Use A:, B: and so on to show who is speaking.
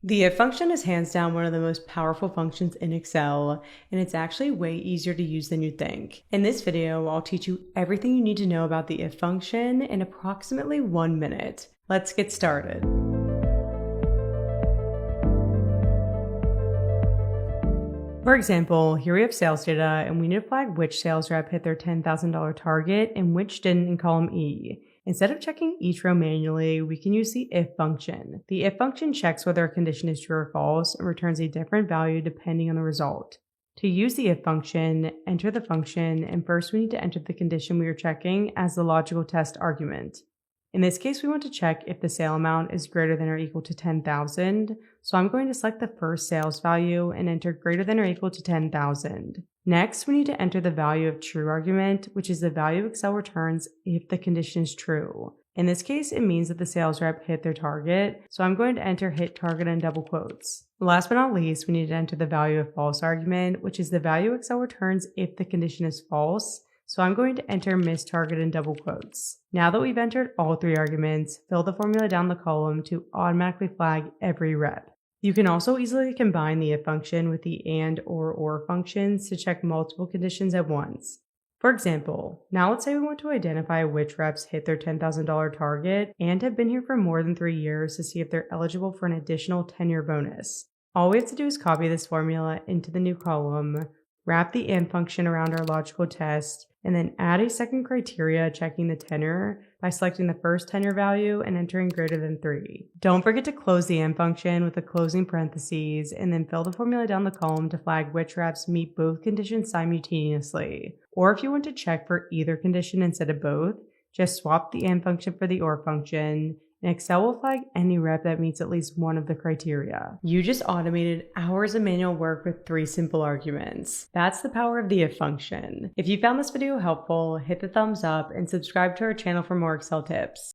A: The if function is hands down one of the most powerful functions in Excel, and it's actually way easier to use than you think. In this video, I'll teach you everything you need to know about the if function in approximately 1 minute. Let's get started. For example, here we have sales data, and we need to flag which sales rep hit their $10,000 target and which didn't in column E. Instead of checking each row manually, we can use the if function. The if function checks whether a condition is true or false and returns a different value depending on the result. To use the if function, enter the function, and first we need to enter the condition we are checking as the logical test argument. In this case, we want to check if the sale amount is greater than or equal to 10,000, so I'm going to select the first sales value and enter greater than or equal to 10,000. Next, we need to enter the value of true argument, which is the value Excel returns if the condition is true. In this case, it means that the sales rep hit their target, so I'm going to enter hit target in double quotes. Last but not least, we need to enter the value of false argument, which is the value Excel returns if the condition is false, so I'm going to enter miss target in double quotes. Now that we've entered all three arguments, fill the formula down the column to automatically flag every rep. You can also easily combine the if function with the and or functions to check multiple conditions at once. For example, now let's say we want to identify which reps hit their $10,000 target and have been here for more than 3 years to see if they're eligible for an additional tenure bonus. All we have to do is copy this formula into the new column, wrap the and function around our logical test, and then add a second criteria checking the tenure by selecting the first tenure value and entering greater than 3. Don't forget to close the and function with the closing parentheses and then fill the formula down the column to flag which reps meet both conditions simultaneously. Or if you want to check for either condition instead of both, just swap the and function for the or function, and Excel will flag any rep that meets at least one of the criteria. You just automated hours of manual work with 3 simple arguments. That's the power of the if function. If you found this video helpful, hit the thumbs up and subscribe to our channel for more Excel tips.